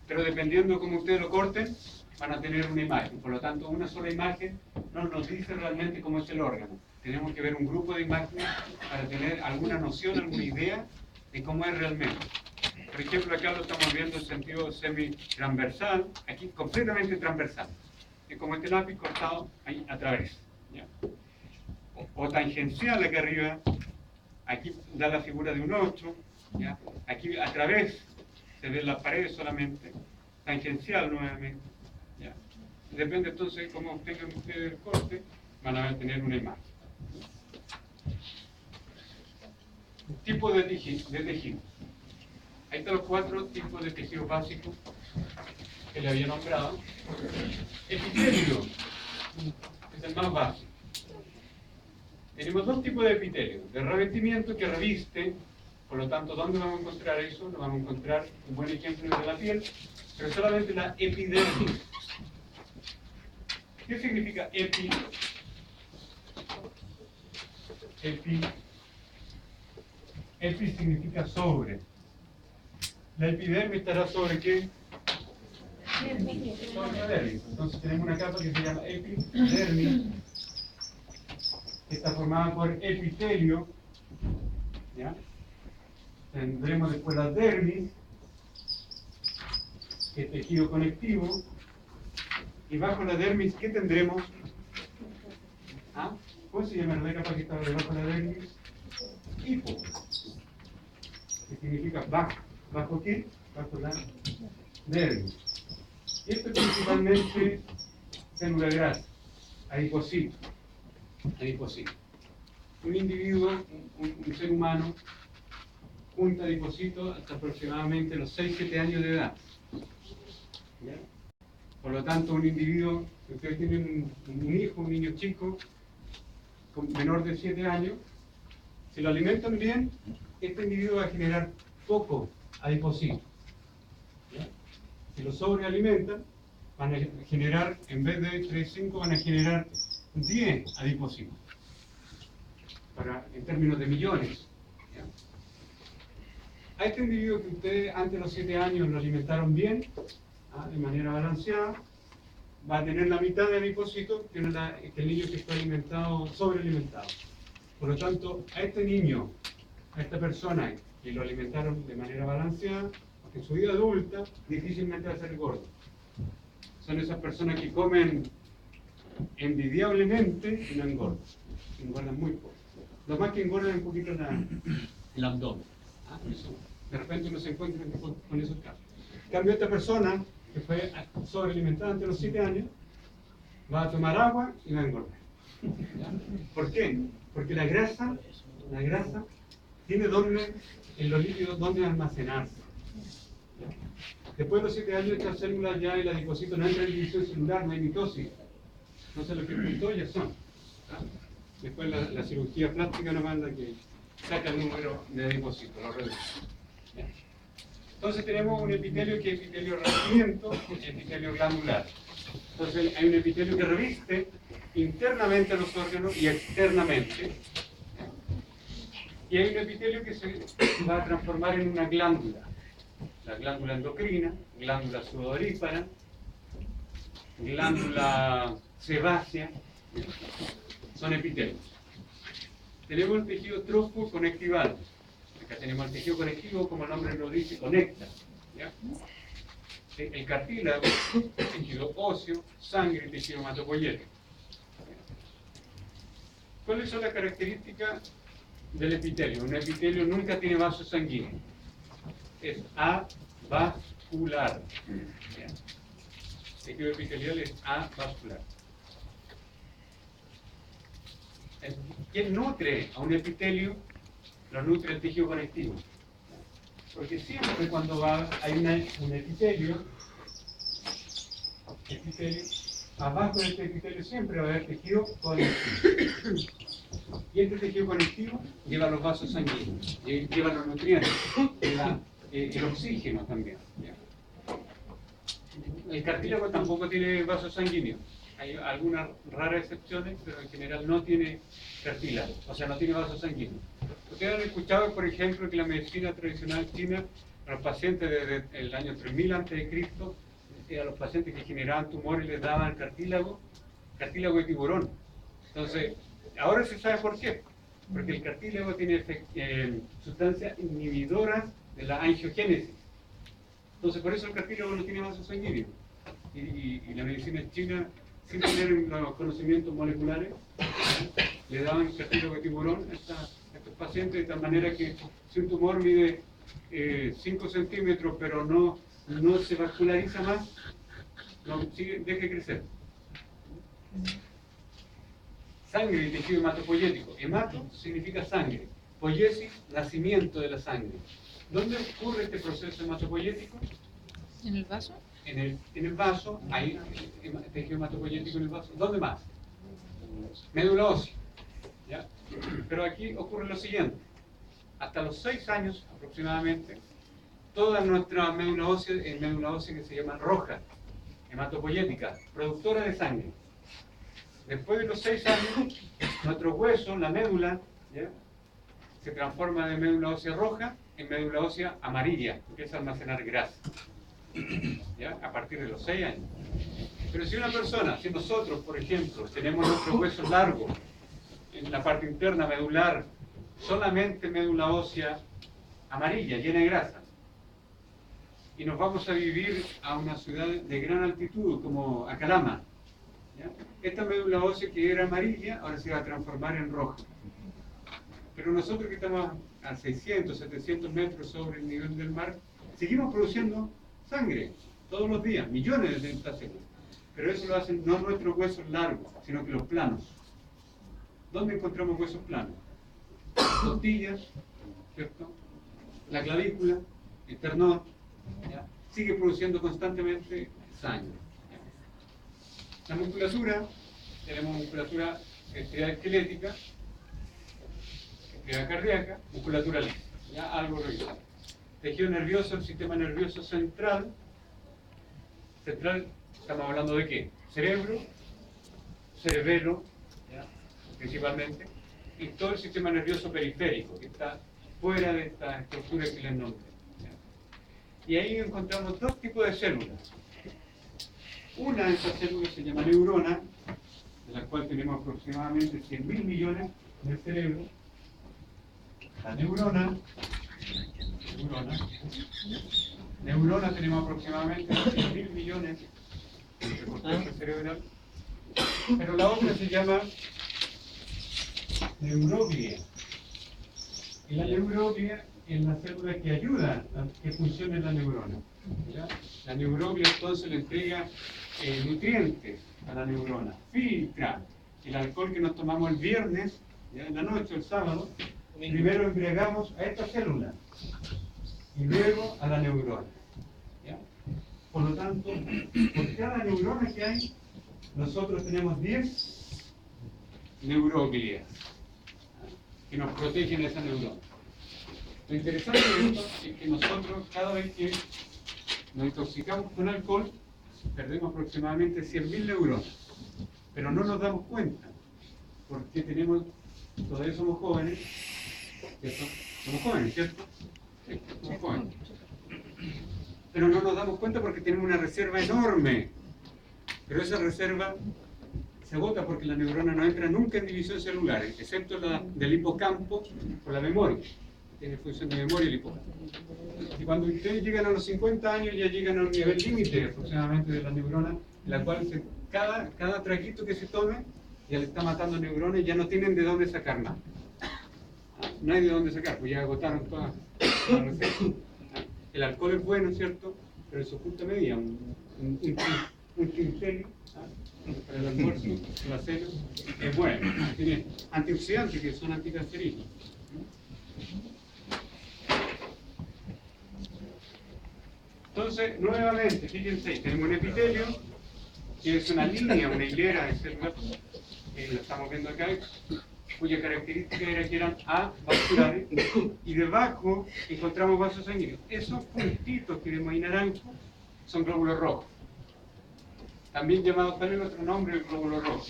Pero dependiendo cómo ustedes lo corten, van a tener una imagen. Por lo tanto, una sola imagen no nos dice realmente cómo es el órgano. Tenemos que ver un grupo de imágenes para tener alguna noción, alguna idea de cómo es realmente. Por ejemplo, acá lo estamos viendo en sentido semi-transversal, aquí completamente transversal. Es como este lápiz cortado ahí a través. ¿Ya? O tangencial acá arriba, aquí da la figura de un 8, ¿ya? Aquí a través se ven las paredes solamente, tangencial nuevamente. ¿Ya? Depende entonces de cómo tengan ustedes el corte, van a tener una imagen. Tipo de tejido. Ahí están los 4 tipos de tejidos básicos que le había nombrado. Epitelio es el más básico. Tenemos 2 tipos de epitelio, de revestimiento que reviste. Por lo tanto, ¿dónde vamos a encontrar eso? Lo vamos a encontrar, un buen ejemplo de la piel, pero solamente la epidermis. ¿Qué significa epi? Epi significa sobre. ¿La epidermis estará sobre qué? Sobre la dermis. Entonces tenemos una capa que se llama epidermis, que está formada por epitelio, ¿ya? Tendremos después la dermis, que es tejido conectivo, y bajo la dermis, ¿qué tendremos? ¿Ah? ¿Cómo se llama la capa que está debajo de la dermis? Hipo, que significa bajo. ¿Bajo qué? Bajo la dermis. Y esto es principalmente célula grasa, adipocito. Un individuo, un ser humano, junta adipocitos hasta aproximadamente los 6-7 años de edad. ¿Ya? Por lo tanto, un individuo, si ustedes tienen un hijo, un niño chico, menor de 7 años, si lo alimentan bien, este individuo va a generar poco adipocito. ¿Ya? Si lo sobrealimentan, van a generar, en vez de 3,5, van a generar 10 adipocitos. En términos de millones. ¿Ya? A este individuo que ustedes antes de los 7 años lo alimentaron bien, de manera balanceada, va a tener la mitad de adipocitos que el niño que está alimentado, sobrealimentado. Por lo tanto, a este niño, a esta persona que lo alimentaron de manera balanceada, en su vida adulta, difícilmente va a ser gordo. Son esas personas que comen envidiablemente y no engordan. Engordan muy poco. Lo más que engordan un poquito el abdomen. Eso, de repente uno se encuentra con esos casos. En cambio, esta persona que fue sobrealimentada antes de los 7 años, va a tomar agua y va a engordar. ¿Ya? ¿Por qué? Porque la grasa tiene en los líquidos donde almacenarse. ¿Ya? Después de los 7 años, estas células ya, el adipocito no entra en división celular, no hay mitosis. Entonces lo que juntó ya son. ¿Ya? Después la cirugía plástica nos manda que saca el número de adipocitos, lo reduce. ¿Ya? Entonces tenemos un epitelio que es epitelio de revestimiento y epitelio glandular. Entonces hay un epitelio que reviste internamente los órganos y externamente. Y hay un epitelio que se va a transformar en una glándula. La glándula endocrina, glándula sudorípara, glándula sebácea, son epitelios. Tenemos el tejido trofo conectival. Acá tenemos el tejido conectivo, como el nombre lo dice, conecta. ¿Ya? El cartílago, tejido óseo, sangre y tejido hematopoyético. ¿Cuáles son las características del epitelio? Un epitelio nunca tiene vasos sanguíneos. Es avascular. El tejido epitelial es avascular. ¿Quién nutre a un epitelio? Lo nutre el tejido conectivo. Porque siempre cuando hay un epitelio, abajo de este epitelio siempre va a haber tejido conectivo. Y este tejido conectivo lleva los vasos sanguíneos, lleva los nutrientes, lleva el oxígeno también. ¿Ya? El cartílago tampoco tiene vasos sanguíneos. Hay algunas raras excepciones, pero en general no tiene cartílago, o sea, no tiene vasos sanguíneos. Ustedes han escuchado, por ejemplo, que la medicina tradicional china, a los pacientes desde el año 3000 a.C., a los pacientes que generaban tumores les daban cartílago de tiburón. Entonces, ahora se sabe por qué. Porque el cartílago tiene sustancias inhibidoras de la angiogénesis. Entonces, por eso el cartílago no tiene vasos sanguíneos. Y la medicina china, sin tener los conocimientos moleculares, le daban cartílago de tiburón a estos pacientes de tal manera que si un tumor mide 5 centímetros pero no se vasculariza más, deje crecer. Sangre y tejido hematopoyético. Hemato significa sangre. Poiesis, nacimiento de la sangre. ¿Dónde ocurre este proceso hematopoyético? ¿En el vaso? En el vaso, hay tejido hematopoyético en el vaso. ¿Dónde más? Médula ósea. ¿Ya? Pero aquí ocurre lo siguiente. Hasta los 6 años aproximadamente, toda nuestra médula ósea es médula ósea que se llama roja, hematopoyética, productora de sangre. Después de los 6 años, nuestro hueso, la médula, ¿ya?, se transforma de médula ósea roja en médula ósea amarilla, empieza a almacenar grasa. ¿Ya? A partir de los 6 años. Pero si una persona, si nosotros, por ejemplo, tenemos nuestro hueso largo, en la parte interna medular, solamente médula ósea amarilla, llena de grasa, y nos vamos a vivir a una ciudad de gran altitud, como Acalama, ¿ya?, esta médula ósea que era amarilla, ahora se va a transformar en roja. Pero nosotros que estamos a 600, 700 metros sobre el nivel del mar, seguimos produciendo sangre todos los días, millones de células. Pero eso lo hacen no nuestros huesos largos, sino que los planos. ¿Dónde encontramos huesos planos? Costillas, ¿cierto? la clavícula, el esternón, ¿ya? Sigue produciendo constantemente sangre. La musculatura, tenemos musculatura, actividad esquelética, actividad cardíaca, musculatura lisa, ya algo revisado. Tejido nervioso, el sistema nervioso central. Central, estamos hablando de qué? Cerebro, cerebelo, ¿ya? Principalmente, y todo el sistema nervioso periférico, que está fuera de esta estructura que les nombré. Y ahí encontramos dos tipos de células. Una de esas células se llama neurona, de la cual tenemos aproximadamente 100.000 millones en el cerebro. La neurona tenemos aproximadamente 100.000 millones de corteza cerebral. Pero la otra se llama neuroglia. Y la neuroglia es la célula que ayuda a que funcione la neurona. ¿Ya? La neuroglia entonces le entrega nutrientes a la neurona, filtra el alcohol que nos tomamos el viernes, ¿ya? En la noche, el sábado. Primero embriagamos a esta célula y luego a la neurona. ¿Ya? Por lo tanto, por cada neurona que hay, nosotros tenemos 10 neuroglias que nos protegen esa neurona. Lo interesante de esto es que nosotros, cada vez que nos intoxicamos con alcohol, perdemos aproximadamente 100.000 neuronas, pero no nos damos cuenta, porque todavía somos jóvenes, ¿cierto? Somos jóvenes, ¿cierto? Sí, somos jóvenes. Pero no nos damos cuenta porque tenemos una reserva enorme, pero esa reserva se agota porque la neurona no entra nunca en división celular, excepto la del hipocampo por la memoria. Tiene función de memoria el hipocampo. Y cuando ustedes llegan a los 50 años ya llegan a un nivel límite aproximadamente de la neurona, en la cual cada traguito que se tome ya le está matando neuronas y ya no tienen de dónde sacar nada. No hay de dónde sacar, pues ya agotaron toda la reserva. El alcohol es bueno, ¿cierto? Pero en su justa medida, un quincelio para el almuerzo, la cena, es bueno. Tiene antioxidantes que son anticancerígenos. Entonces, nuevamente, fíjense, tenemos un epitelio, que es una línea, una hilera de células, que la estamos viendo acá, cuya característica era que eran avasculares, y debajo encontramos vasos sanguíneos. Esos puntitos que vemos ahí naranjo son glóbulos rojos. También llamados, ¿cuál es otro nombre del glóbulo rojo?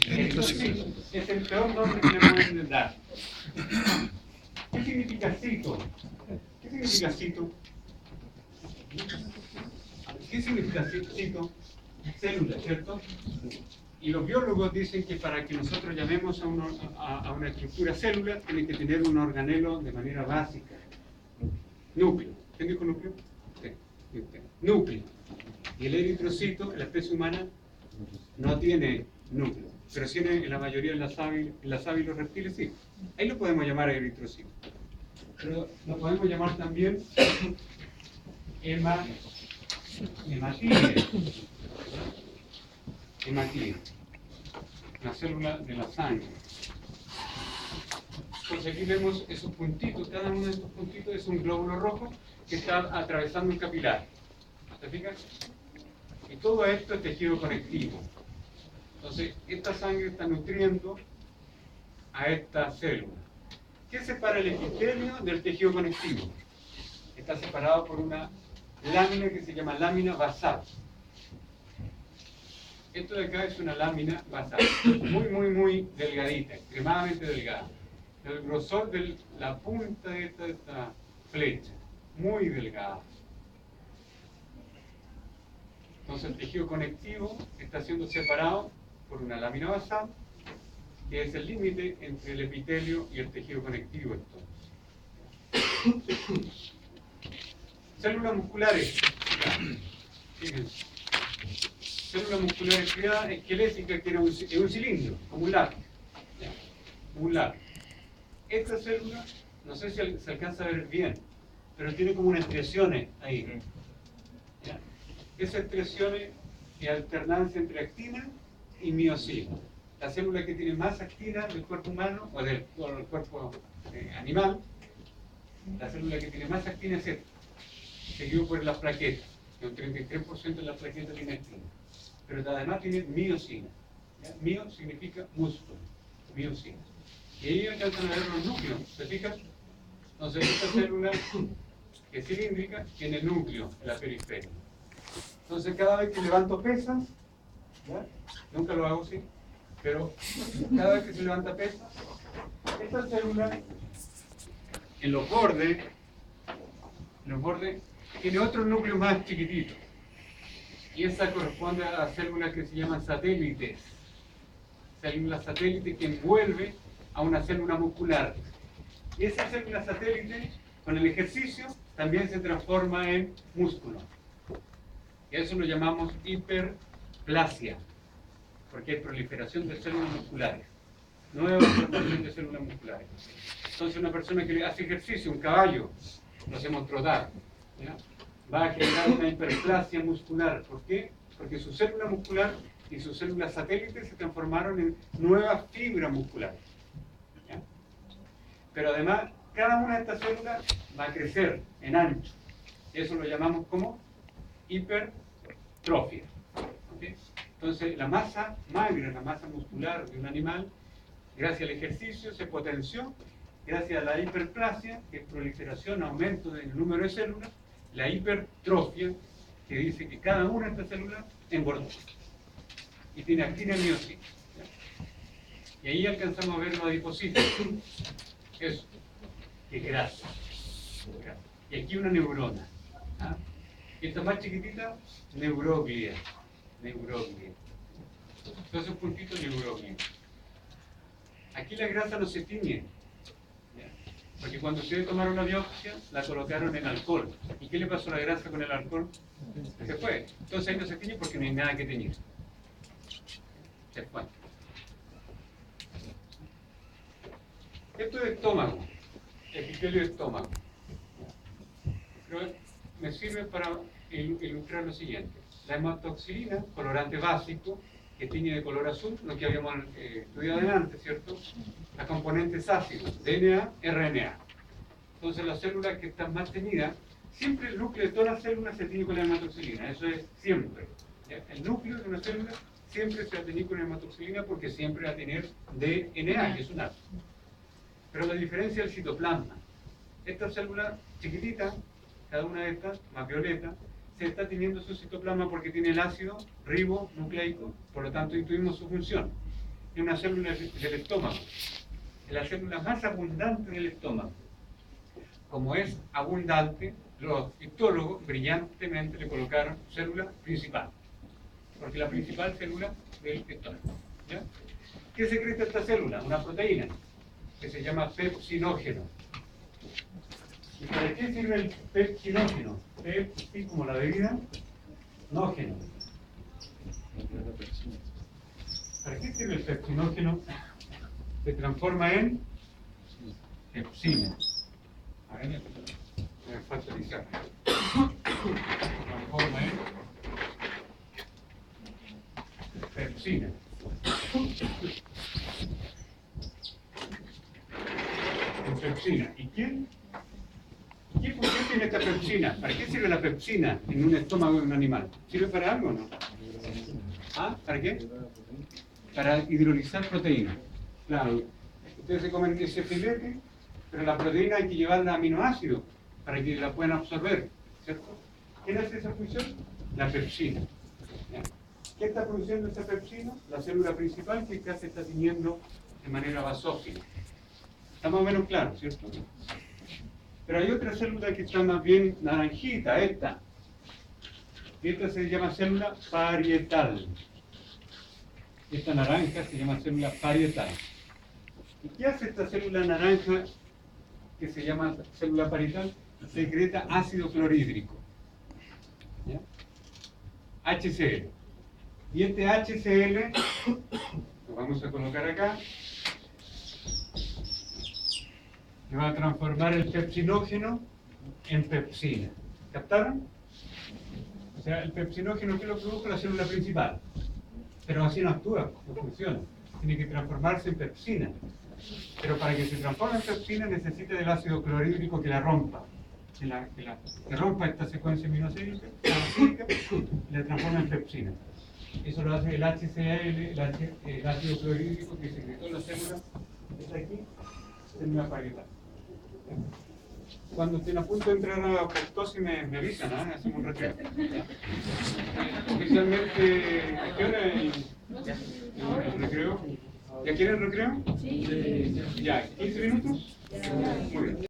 Es el peor nombre que le pueden dar. ¿Qué significa cito? ¿Qué significa cito? ¿Qué significa cito? Célula, ¿cierto? Y los biólogos dicen que para que nosotros llamemos a una estructura célula, tiene que tener un organelo de manera básica. Núcleo. ¿Quién dijo núcleo? Sí. Núcleo. Y el eritrocito, en la especie humana, no tiene núcleo. Pero tiene en la mayoría de las aves y los reptiles, sí. Ahí lo podemos llamar eritrocito. Pero lo podemos llamar también hematide, la célula de la sangre. Entonces aquí vemos esos puntitos, cada uno de estos puntitos es un glóbulo rojo que está atravesando un capilar. ¿Te fijas? Y todo esto es tejido conectivo. Entonces, esta sangre está nutriendo a esta célula. ¿Qué separa el epitelio del tejido conectivo? Está separado por una lámina que se llama lámina basal. Esto de acá es una lámina basal, muy delgadita, extremadamente delgada. El grosor de la punta de esta flecha, muy delgada. Entonces el tejido conectivo está siendo separado por una lámina basal, que es el límite entre el epitelio y el tejido conectivo. Células musculares. Fíjense. Célula muscular esquelética que es un cilindro, como un lápiz. Un lápiz. Esta célula, no sé si se alcanza a ver bien, pero tiene como unas estriaciones ahí. ¿Ya? Esas estriaciones es alternancia entre actina y miosina. La célula que tiene más actina del cuerpo humano o del cuerpo animal La célula que tiene más actina es esta, seguido por las plaquetas, que un 33% de las plaquetas tiene actina. Pero además tiene miocina. ¿Ya? Mio significa músculo, miocina. Y ahí alcanzan a ver los núcleos, ¿se fijan? Entonces esta célula que es cilíndrica tiene núcleo en la periferia. Entonces cada vez que levanto pesas, ¿ya? Nunca lo hago así, pero cada vez que se levanta pesas, esta célula en los bordes tiene otro núcleo más chiquitito. Y esa corresponde a células que se llaman satélites. Células satélites que envuelve a una célula muscular. Y esa célula satélite, con el ejercicio, también se transforma en músculo. Y a eso lo llamamos hiperplasia, porque hay proliferación de células musculares. Nueva formación de células musculares. Entonces una persona que hace ejercicio, un caballo, lo hacemos trotar, ¿ya? Va a generar una hiperplasia muscular. ¿Por qué? Porque su célula muscular y sus células satélites se transformaron en nuevas fibras musculares. ¿Ya? Pero además, cada una de estas células va a crecer en ancho. Eso lo llamamos como hipertrofia. ¿Okay? Entonces, la masa magra, la masa muscular de un animal, gracias al ejercicio se potenció, gracias a la hiperplasia, que es proliferación, aumento del número de células, la hipertrofia, que dice que cada una de estas células engordó y tiene actina y miocina. Y ahí alcanzamos a ver los adipocitos. Eso, que es grasa. Y aquí una neurona. ¿Ah? Y esta más chiquitita, neuroglia. Neuroglia. Todos esos puntitos, neuroglia. Aquí la grasa no se tiñe. Porque cuando ustedes tomaron la biopsia, la colocaron en alcohol. ¿Y qué le pasó a la grasa con el alcohol? Se fue. Entonces ahí no se tiñe porque no hay nada que teñir. Se fue. Esto es estómago, epitelio de estómago. Pero me sirve para ilustrar lo siguiente. La hematoxilina, colorante básico, que tiñe de color azul, lo que habíamos estudiado antes, ¿cierto? Las componentes ácidos, DNA, RNA. Entonces las células que están más teñidas, siempre el núcleo de todas las células se tiñe con la hematoxilina, eso es siempre. ¿Ya? El núcleo de una célula siempre se va a teñir con la hematoxilina porque siempre va a tener DNA, que es un ácido. Pero la diferencia es el citoplasma. Esta célula chiquitita, cada una de estas, más violeta, se está teniendo su citoplasma porque tiene el ácido ribonucleico, por lo tanto intuimos su función. Es una célula del estómago, es la célula más abundante del estómago. Como es abundante, los histólogos brillantemente le colocaron célula principal, porque la principal célula del estómago. ¿Ya? ¿Qué secreta esta célula? Una proteína que se llama pepsinógeno. ¿Y para qué sirve el pepsinógeno? Pepsi como la bebida, nógeno. ¿Para qué sirve el pepsinógeno? Se transforma en pepsina. A ver, me falta iniciar. Se transforma en pepsina. En pepsina. ¿Y qué función tiene esta pepsina? ¿Para qué sirve la pepsina en un estómago de un animal? ¿Sirve para algo o no? ¿Ah? ¿Para qué? Para hidrolizar proteínas. Claro, ustedes se comen ese filete, pero la proteína hay que llevarla a aminoácidos para que la puedan absorber, ¿cierto? ¿Quién hace esa función? La pepsina. ¿Ya? ¿Qué está produciendo esta pepsina? La célula principal que acá se está tiñendo de manera basófila. Está más o menos claro, ¿cierto? Pero hay otra célula que está más bien naranjita, esta. Y esta se llama célula parietal. Esta naranja se llama célula parietal. ¿Y qué hace esta célula naranja que se llama célula parietal? Secreta ácido clorhídrico. ¿Ya? HCl. Y este HCl lo vamos a colocar acá. Que va a transformar el pepsinógeno en pepsina. ¿Captaron? O sea, el pepsinógeno que lo produce la célula principal. Pero así no actúa, no funciona. Tiene que transformarse en pepsina. Pero para que se transforme en pepsina necesita del ácido clorhídrico que la rompa. Que rompa esta secuencia aminoácidica y la transforma en pepsina. Eso lo hace el HCl, el ácido clorhídrico que secretó la célula. Está aquí, célula parietal. Cuando estén a punto de entrar a apoptosis me avisan, ¿eh? Hacemos un retiro. Oficialmente, ¿a qué hora el recreo? ¿Ya quieren recreo? Sí. Ya, 15 minutos. Muy bien.